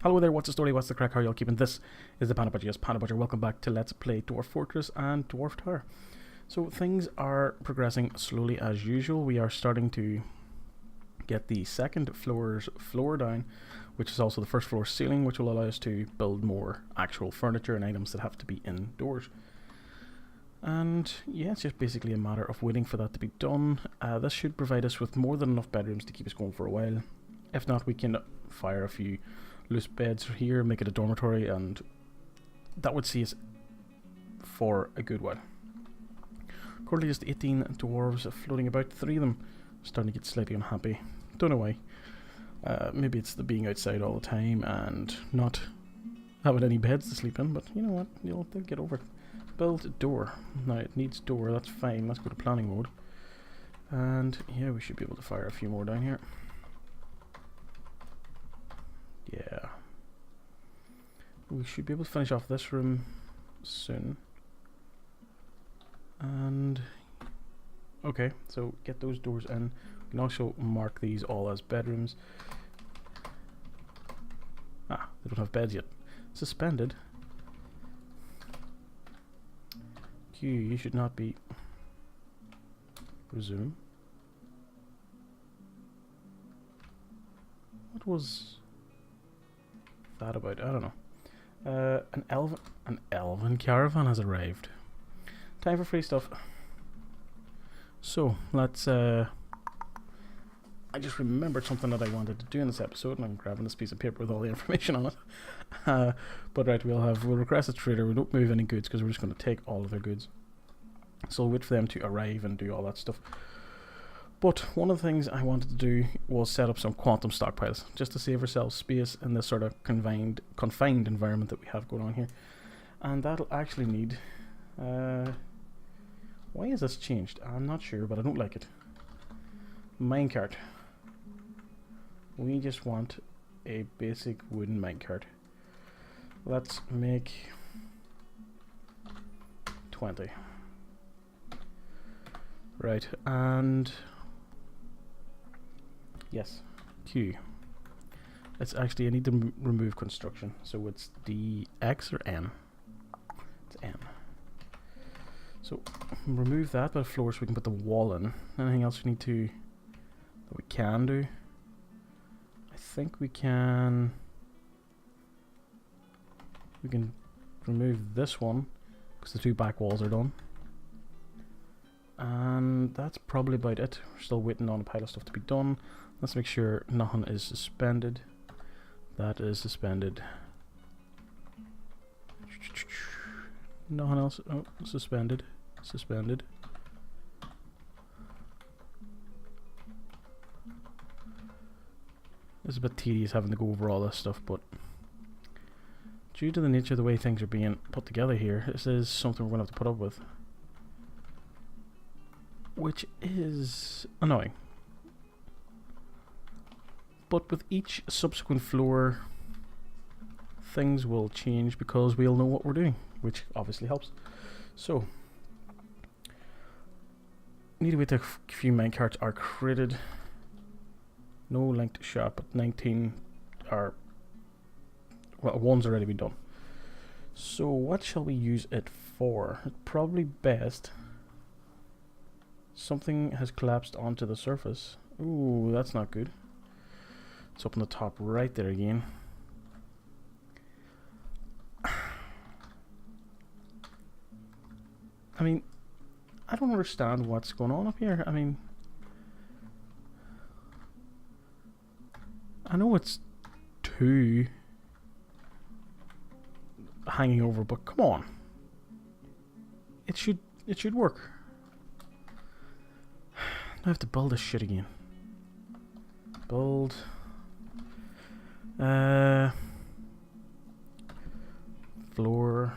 Hello there, what's the story, what's the crack, how are y'all keeping? This is the ThePandaPuncher, yes, ThePandaPuncher. Welcome back to Let's Play Dwarf Fortress and Dwarf Tower. So things are progressing slowly as usual. We are starting to get the second floor's floor down, which is also the first floor ceiling, which will allow us to build more actual furniture and items that have to be indoors. And yeah, it's just basically a matter of waiting for that to be done. This should provide us with more than enough bedrooms to keep us going for a while. If not, we can fire a few loose beds here, make it a dormitory, and that would see us for a good while. Currently just 18 dwarves floating about, 3 of them starting to get slightly unhappy. Don't know why. Maybe it's the being outside all the time and not having any beds to sleep in, but you know what, they'll get over it. Build a door. Now it needs door, that's fine, let's go to planning mode. And yeah, we should be able to fire a few more down here. Yeah. We should be able to finish off this room soon. And okay, so get those doors in. We can also mark these all as bedrooms. Ah, they don't have beds yet. Suspended. Q, you should not be. Resume. What was that about? I don't know. An elven caravan has arrived. Time for free stuff. So let's I just remembered something that I wanted to do in this episode, and I'm grabbing this piece of paper with all the information on it. But right, we'll request a trader. We don't move any goods because we're just going to take all of their goods. So we'll wait for them to arrive and do all that stuff. But one of the things I wanted to do was set up some quantum stockpiles, just to save ourselves space in this sort of confined environment that we have going on here. And that'll actually need... why is this changed? I'm not sure, but I don't like it. Minecart. We just want a basic wooden minecart. Let's make 20. Right, and... yes, Q. It's actually, I need to remove construction. So it's the X or N? It's N. So remove that by the floor so we can put the wall in. Anything else we need to, that we can do? I think we can remove this one because the 2 back walls are done. And that's probably about it. We're still waiting on a pile of stuff to be done. Let's make sure nothing is suspended. That is suspended. Nothing else. Oh, suspended. Suspended. It's a bit tedious having to go over all this stuff, but due to the nature of the way things are being put together here, this is something we're going to have to put up with. Which is annoying. But with each subsequent floor, things will change because we'll know what we're doing, which obviously helps. So, need to wait till a few minecarts are created. No linked shop, but 19 are... well, one's already been done. So what shall we use it for? It's probably best... something has collapsed onto the surface. Ooh, that's not good. It's up on the top right there again. I mean, I don't understand what's going on up here. I mean, I know it's 2 hanging over, but come on. It should work. I have to build this shit again. Build. Floor.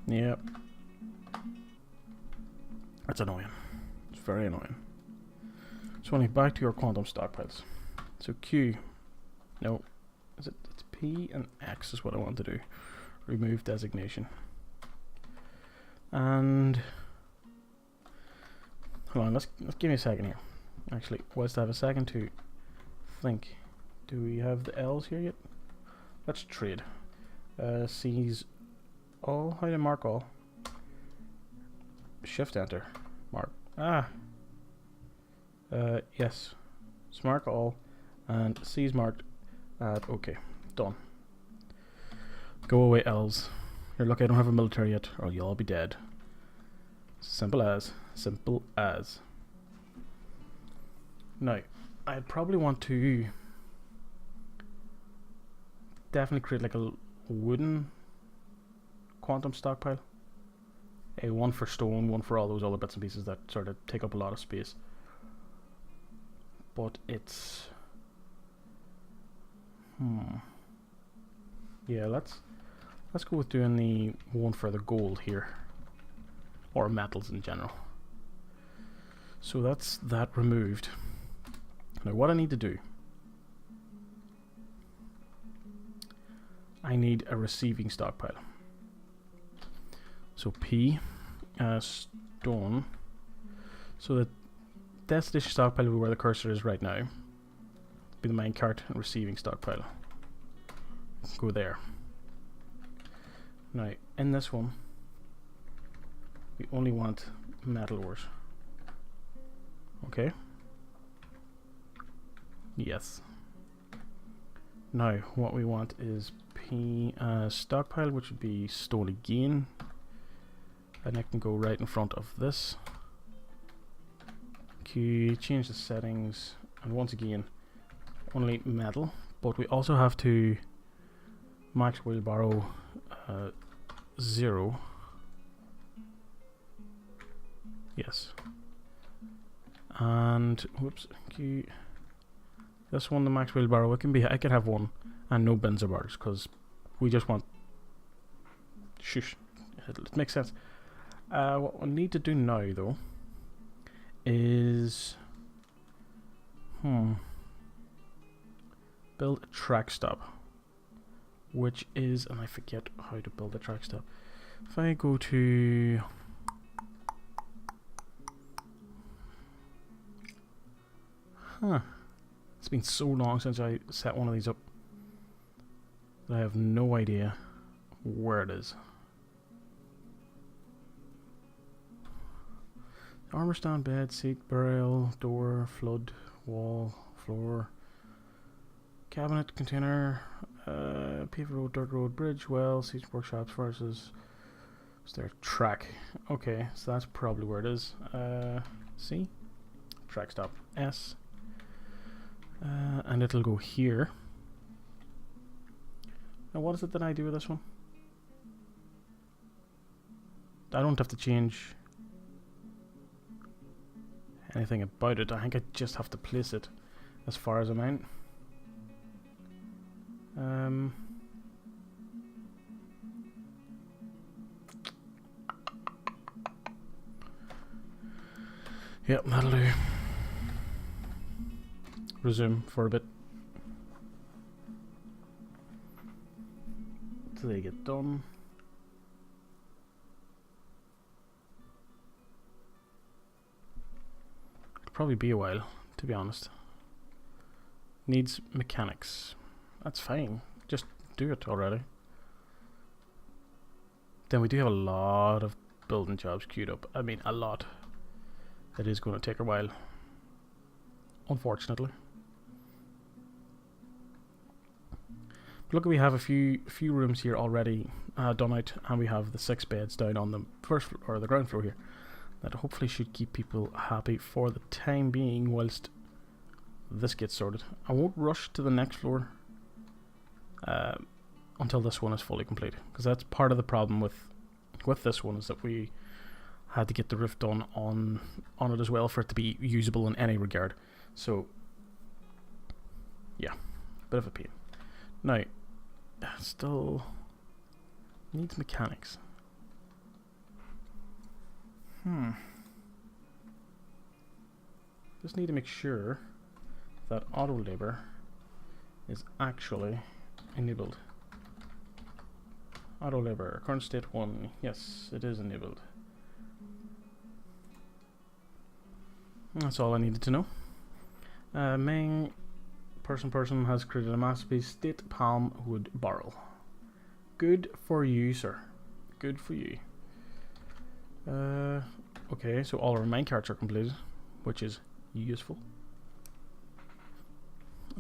Yep. That's annoying. It's very annoying. So anyway, back to your quantum stockpiles. So Q. No. It's P and X is what I want to do. Remove designation. And hold on, let's give me a second here. Actually, whilst I have a second to think. Do we have the L's here yet? Let's trade. C's all. How do I mark all? Shift enter. Mark. Yes. Let's mark all. And C's marked. Okay. Done. Go away, L's. You're lucky I don't have a military yet, or you'll all be dead. Simple as. Simple as. Now, I'd probably want to definitely create like a wooden quantum stockpile. A one for stone, one for all those other bits and pieces that sort of take up a lot of space. But it's yeah, let's go with doing the one for the gold here, or metals in general. So that's that removed. Now what I need to do, I need a receiving stockpile. So P stone. So the destination stockpile will be where the cursor is right now. Be the minecart and receiving stockpile. Go there. Now in this one, we only want metal ores. Okay. Yes. Now what we want is P stockpile, which would be stone again, and I can go right in front of this. Q, change the settings, and once again only metal, but we also have to max wheelbarrow 0. Yes. And whoops, Q. This one, the max wheelbarrow, I can have one and no bins or bars because we just want. Shush, it makes sense. What we need to do now though is build a track stop, which is, and I forget how to build a track stop. If I go to it's been so long since I set one of these up that I have no idea where it is. Armor stand, bed, seat, burial, door, flood, wall, floor, cabinet, container, paved road, dirt road, bridge, well, seats, workshops, furnaces. Is there a track? Okay, so that's probably where it is. C, track stop, S. And it'll go here. Now what is it that I do with this one? I don't have to change anything about it. I think I just have to place it as far as I'm out. Yep, that'll do. Resume for a bit till they get done. It'll probably be a while, to be honest. Needs mechanics. That's fine. Just do it already. Then we do have a lot of building jobs queued up. I mean, a lot. It is going to take a while, unfortunately. Look, we have a few rooms here already done out, and we have the 6 beds down on the first or the ground floor here. That hopefully should keep people happy for the time being whilst this gets sorted. I won't rush to the next floor until this one is fully complete, because that's part of the problem with this one, is that we had to get the roof done on it as well for it to be usable in any regard. So yeah, bit of a pain. Now still needs mechanics. Just need to make sure that auto labor is actually enabled. Auto labor, current state 1, yes, it is enabled. That's all I needed to know. Main Person has created a masterpiece. State palm wood barrel. Good for you, sir. Good for you. Okay, so all our minecarts are completed, which is useful.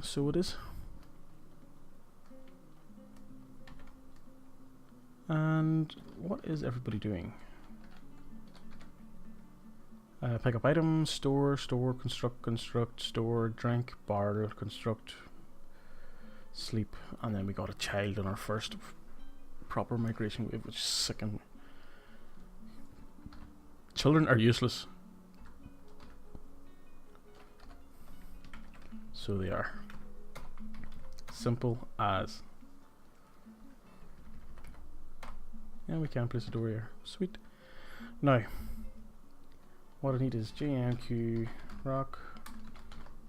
So it is. And what is everybody doing? Pick up items, store, construct, store, drink, barter, construct, sleep, and then we got a child in our first proper migration wave, which is sickening. Children are useless. So they are. Simple as. Yeah, we can place a door here. Sweet. Now, what I need is JMQ rock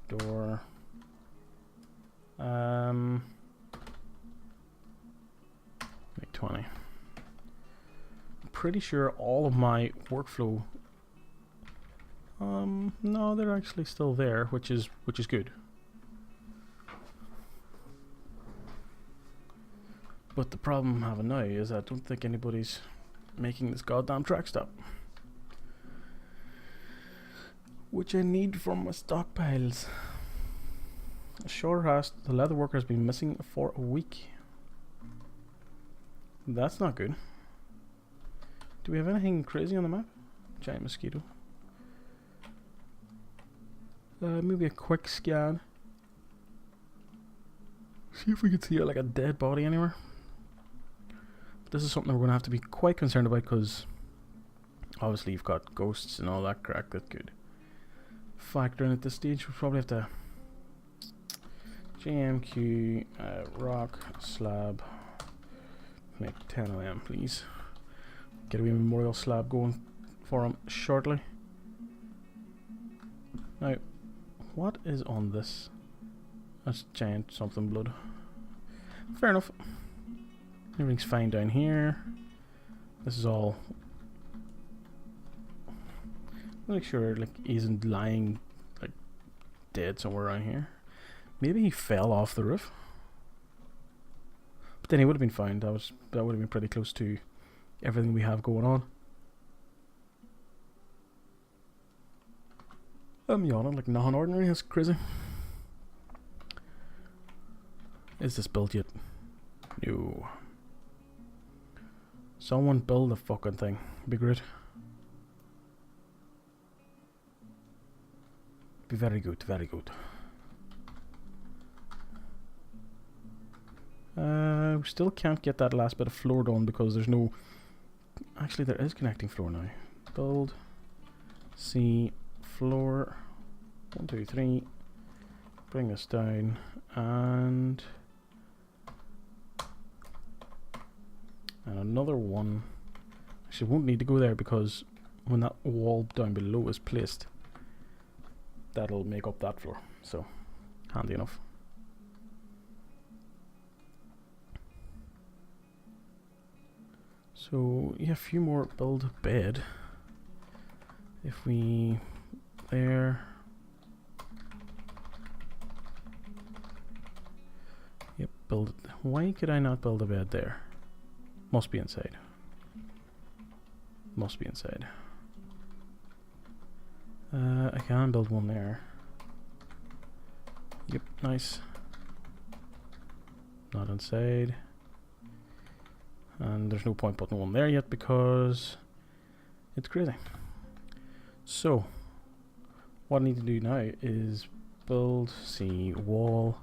door. Make 20. I'm pretty sure all of my workflow. No, they're actually still there, which is good. But the problem I'm having now is I don't think anybody's making this goddamn track stop. Which I need from my stockpiles. Shore has the leather worker has been missing for a week. That's not good. Do we have anything crazy on the map? Giant mosquito. Maybe a quick scan. See if we can see like a dead body anywhere. This is something we're going to have to be quite concerned about because obviously you've got ghosts and all that crack that could factor in at this stage. We'll probably have to JMQ rock slab, make 10 of them please. Get a wee memorial slab going for him shortly. Now, what is on this? That's giant something blood. Fair enough. Everything's fine down here. This is all. Make sure like he isn't lying like dead somewhere around here. Maybe he fell off the roof. But then he would have been fine. That would have been pretty close to everything we have going on. I'm yawning like nothing ordinary. That's crazy. Is this built yet? No. Someone build the fucking thing. Be great. Be very good, very good. We still can't get that last bit of floor done because there's no. Actually, there is connecting floor now. Build. C floor. 1, 2, 3. Bring this down and another one. Actually, won't need to go there because when that wall down below is placed, that'll make up that floor. So, handy enough. So, yeah, a few more build a bed. If we there. Yep, build it. Why could I not build a bed there? Must be inside. Must be inside. I can build one there. Yep, nice. Not inside. And there's no point putting one there yet because it's crazy. So, what I need to do now is build, wall,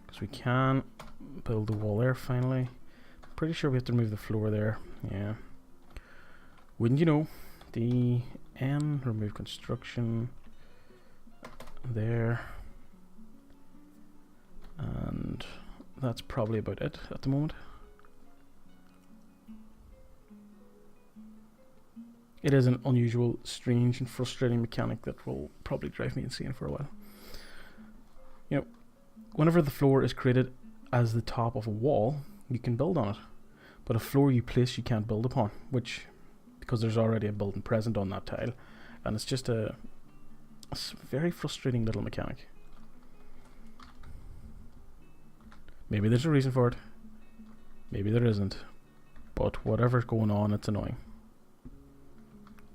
because we can build the wall there finally. Pretty sure we have to remove the floor there. Yeah. Wouldn't you know? DN, remove construction there. And that's probably about it at the moment. It is an unusual, strange and frustrating mechanic that will probably drive me insane for a while. You know, whenever the floor is created as the top of a wall, you can build on it. But a floor you place you can't build upon, which, because there's already a building present on that tile. And it's just a very frustrating little mechanic. Maybe there's a reason for it. Maybe there isn't. But whatever's going on, it's annoying.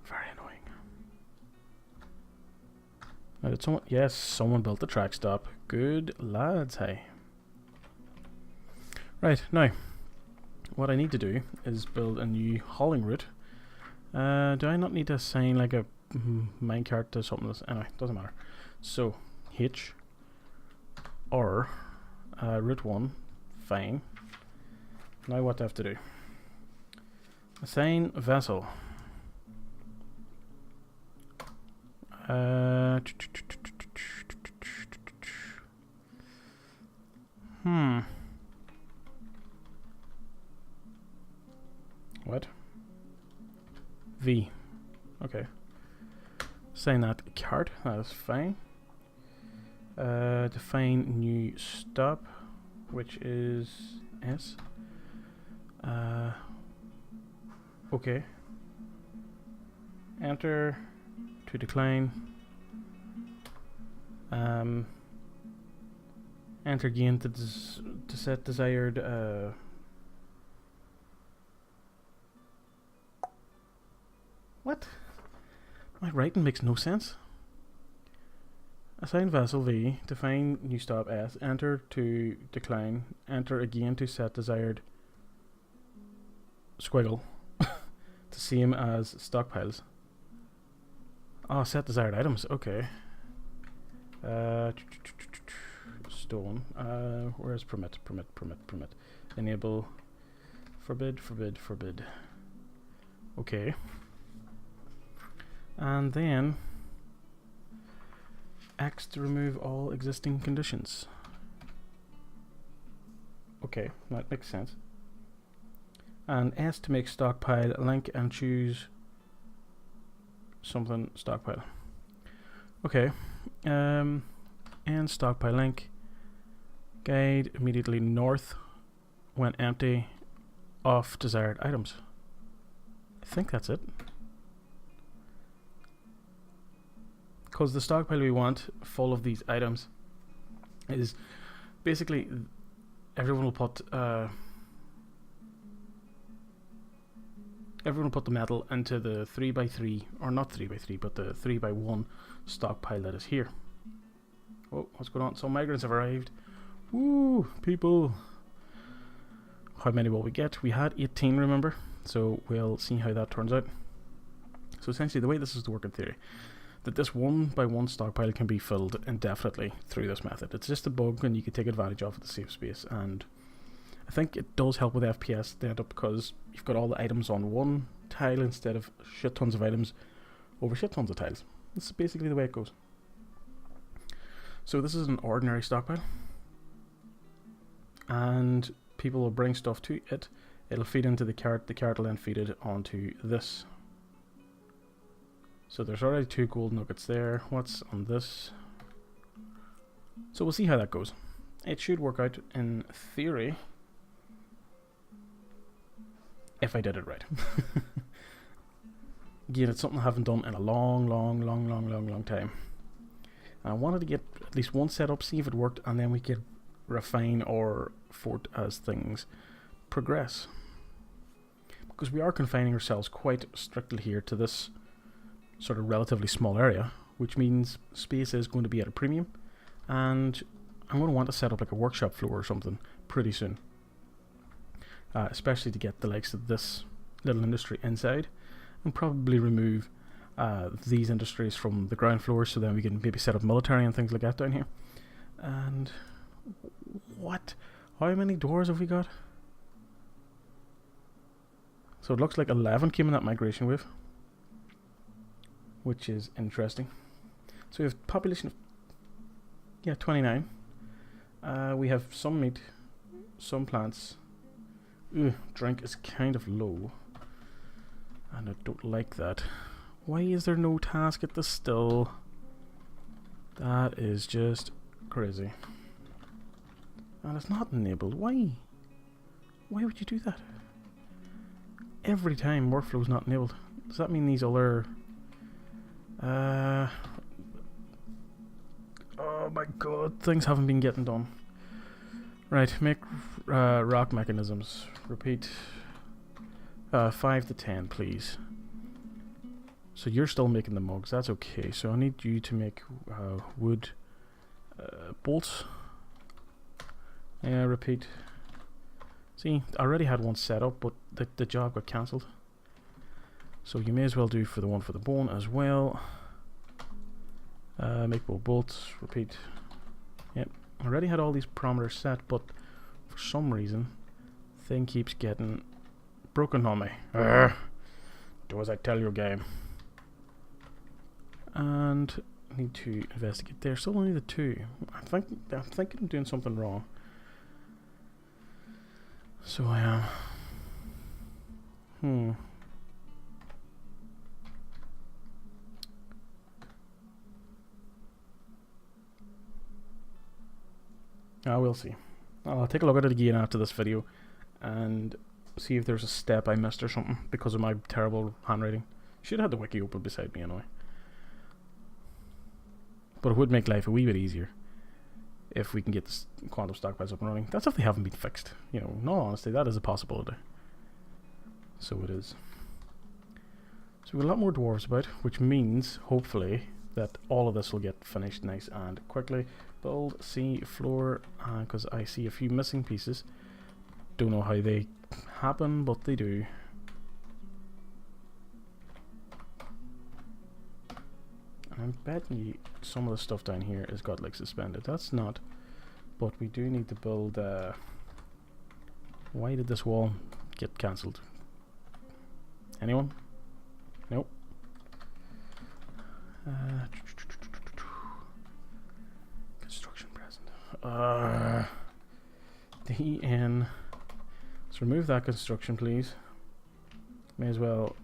Very annoying. Now, did someone... Yes, someone built the track stop. Good lads, hey. Right, now, what I need to do is build a new hauling route. Do I not need to assign like a minecart to something else? Anyway, doesn't matter. So, H, R, route 1, fine. Now what do I have to do? Assign vessel. What? V. Okay. Assign that cart. That is fine. Define new stop, which is S. Okay. Enter to decline. Enter again to set desired. What? My writing makes no sense. Assign vessel V. Define new stop S. Enter to decline. Enter again to set desired. Squiggle. To same as stockpiles. Oh, set desired items. Okay. Stone. Where's permit? Permit. Enable. Forbid. Okay. And then X to remove all existing conditions. Okay, that makes sense. And S to make stockpile link and choose something stockpile. Okay. And stockpile link. Guide immediately north when empty of desired items. I think that's it. Because the stockpile we want full of these items is basically everyone will put the metal into the 3x3, or not 3x3, but the 3x1 stockpile that is here. Oh, what's going on? Some migrants have arrived. Woo, people. How many will we get? We had 18, remember? So we'll see how that turns out. So essentially the way this is to work in theory, that this 1x1 stockpile can be filled indefinitely through this method. It's just a bug and you can take advantage of it to save space, and I think it does help with FPS data because you've got all the items on one tile instead of shit tons of items over shit tons of tiles. This is basically the way it goes. So this is an ordinary stockpile, and people will bring stuff to it. It'll feed into the cart will then feed it onto this. So there's already 2 gold nuggets there. What's on this? So we'll see how that goes. It should work out in theory if I did it right. Again, it's something I haven't done in a long time. And I wanted to get at least one set up, see if it worked, and then we could refine or fort as things progress. Because we are confining ourselves quite strictly here to this sort of relatively small area, which means space is going to be at a premium, and I'm going to want to set up like a workshop floor or something pretty soon, especially to get the likes of this little industry inside, and probably remove these industries from the ground floor, so then we can maybe set up military and things like that down here. And what? How many doors have we got? So it looks like 11 came in that migration wave, which is interesting. So we have population of 29. We have some meat, some plants. Drink is kind of low, and I don't like that. Why is there no task at the still? That is just crazy. And it's not enabled. Why? Why would you do that? Every time workflow is not enabled. Does that mean these other... oh my god, things haven't been getting done. Right, make rock mechanisms. Repeat 5 to 10, please. So you're still making the mugs, that's okay. So I need you to make wood bolts. Yeah, repeat. See, I already had one set up, but the job got cancelled. So you may as well do for the one for the bone as well. Make more bolts, repeat. Yep, I already had all these parameters set, but for some reason, thing keeps getting broken on me. Do as I tell you, game. And I need to investigate there. Still only the 2. I'm thinking I'm doing something wrong. So I am. We'll see. I'll take a look at it again after this video and see if there's a step I missed or something because of my terrible handwriting. Should have had the wiki open beside me anyway. But it would make life a wee bit easier if we can get this quantum stockpiles up and running. That's if they haven't been fixed. You know, in all honesty, that is a possibility. So it is. So we've got a lot more dwarves about, which means, hopefully, that all of this will get finished nice and quickly. Build sea floor, because I see a few missing pieces. Don't know how they happen, but they do. I'm betting you some of the stuff down here has got like suspended. That's not. But we do need to build. Why did this wall get cancelled? Anyone? Nope. Construction present. DN. Let's remove that construction, please. May as well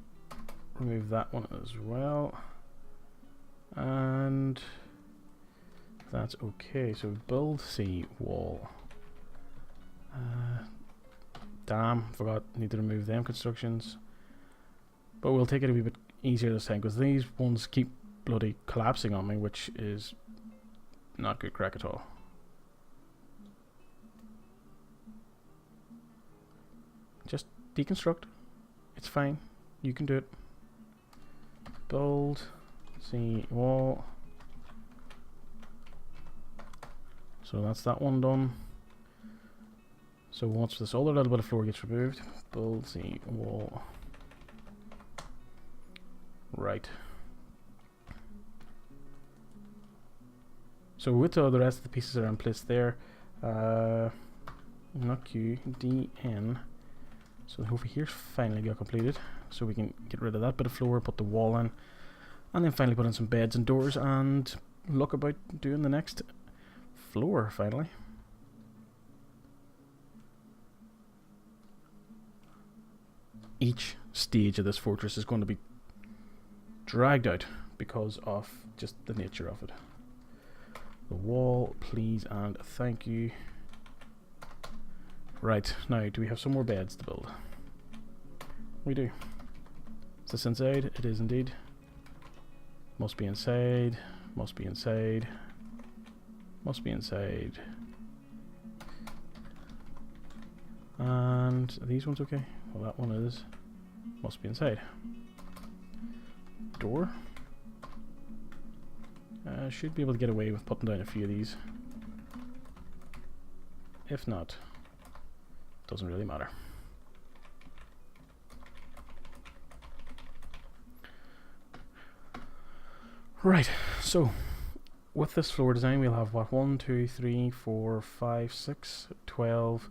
remove that one as well. And that's okay. So build sea wall. Damn, forgot, need to remove them constructions. But we'll take it a wee bit easier this time because these ones keep bloody collapsing on me, which is not good crack at all. Just deconstruct. It's fine. You can do it. Build sea wall. So that's that one done. So once this other little bit of floor gets removed, build sea wall. Right. So with the rest of the pieces that are in place there, not Q, D, N. So over here's finally got completed. So we can get rid of that bit of floor, put the wall in, and then finally put in some beds and doors and look about doing the next floor finally. Each stage of this fortress is going to be dragged out because of just the nature of it. The wall, please and thank you. Right, now do we have some more beds to build? We do. Is this inside? It is indeed. Must be inside. Must be inside. Must be inside. And are these ones okay? Well, that one is. Must be inside. Door. Should be able to get away with putting down a few of these. If not, doesn't really matter. Right, so with this floor design we'll have what, 1, 2, 3, 4, 5, 6, 12,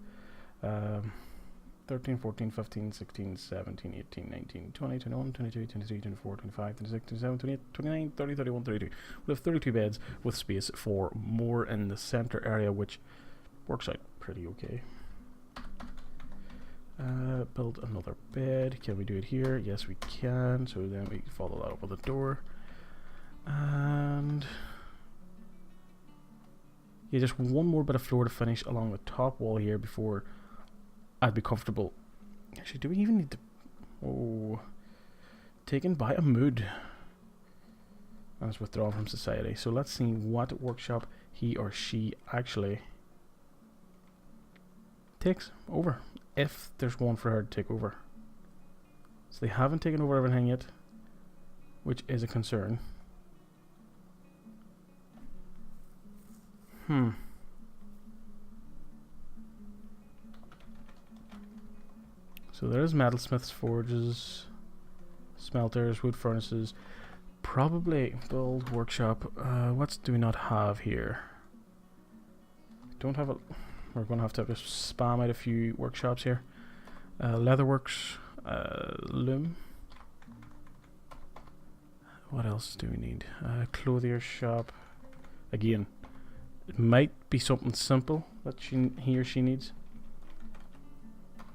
13, 14, 15, 16, 17, 18, 19, 20, 21, 22, 23, 24, 25, 26, 27, 28, 29, 30, 31, 32. We have 32 beds with space for more in the center area, which works out pretty okay. Build another bed. Can we do it here? Yes, we can. So then we follow that up with a door. And yeah, just one more bit of floor to finish along the top wall here before I'd be comfortable. Actually, do we even need to... Oh, taken by a mood. That's withdrawn from society. So let's see what workshop he or she actually takes over. If there's one for her to take over. So they haven't taken over everything yet, which is a concern. So there's metalsmiths, forges, smelters, wood furnaces. Probably build workshop. What do we not have here? Don't have a. We're going to have spam out a few workshops here. Leatherworks, loom. What else do we need? Clothier shop. Again, it might be something simple that he or she needs,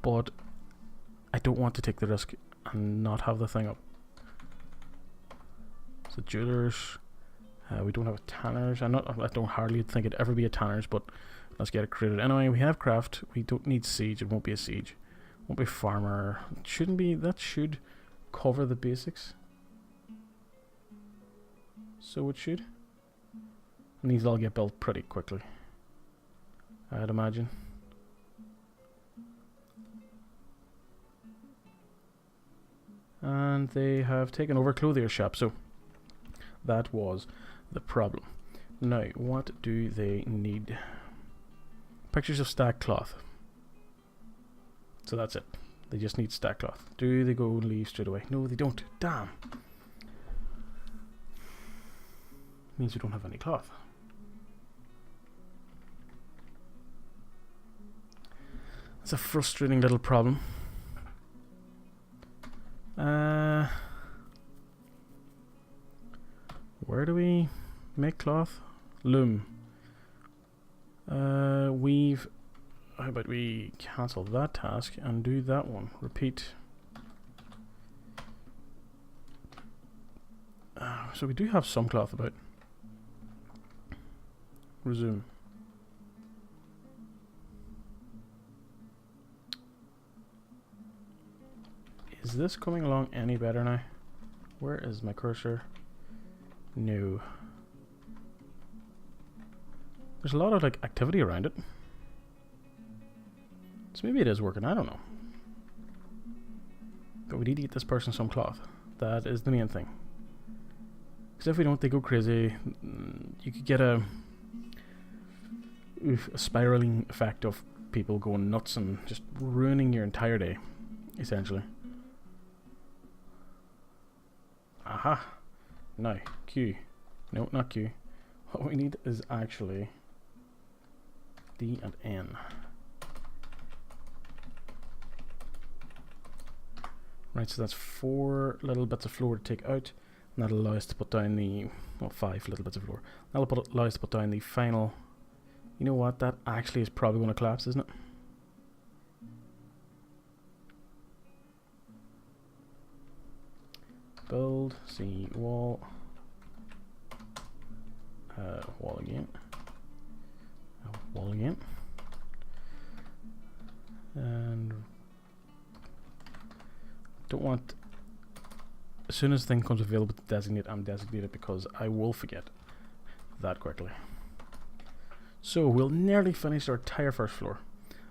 but I don't want to take the risk and not have the thing up. So jewelers. We don't have a tanner's. I don't hardly think it'd ever be a tanner's, but let's get it created. Anyway, we have craft. We don't need siege. It won't be a siege. Won't be farmer. It shouldn't be. That should cover the basics. So it should. And these all get built pretty quickly, I'd imagine. And they have taken over clothier shop. So that was the problem. Now, what do they need? Pictures of stacked cloth. So that's it. They just need stacked cloth. Do they go and leave straight away? No, they don't. Damn. Means we don't have any cloth. That's a frustrating little problem. Where do we make cloth? Loom. Weave. How about we cancel that task and do that one? Repeat. So we do have some cloth about. Resume. Is this coming along any better now? Where is my cursor? No. There's a lot of like activity around it. So maybe it is working, I don't know. But we need to get this person some cloth. That is the main thing. Because if we don't, they go crazy. You could get a spiraling effect of people going nuts and just ruining your entire day, essentially. Aha! Now, Q. No, not Q. What we need is actually D and N. Right, so that's 4 little bits of floor to take out, and that'll allow us to put down the, well, 5 little bits of floor. That'll allow us to put down the final. You know what? That actually is probably going to collapse, isn't it? Build, C, wall. Wall again. Wall again. And don't want, as soon as the thing comes available to designate, I'm designated because I will forget that quickly. So we'll nearly finish our entire first floor.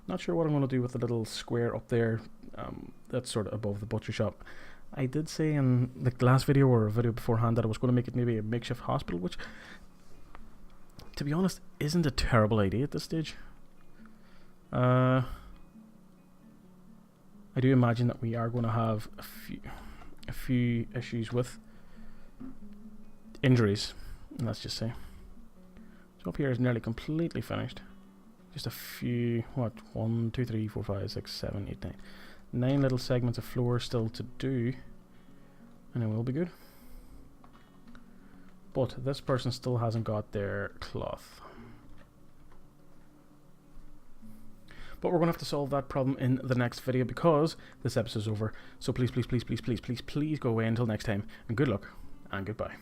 Not sure what I'm going to do with the little square up there. That's sort of above the butcher shop. I did say in like the last video or a video beforehand that I was going to make it maybe a makeshift hospital, which, to be honest, isn't a terrible idea at this stage. I do imagine that we are going to have a few issues with injuries, let's just say. So up here is nearly completely finished. Just a few, what, 1, 2, 3, 4, 5, 6, 7, 8, 9. 9 little segments of floor still to do, and it will be good. But this person still hasn't got their cloth. But we're going to have to solve that problem in the next video because this episode's over. So please, please, please, please, please, please, please go away until next time. And good luck and goodbye.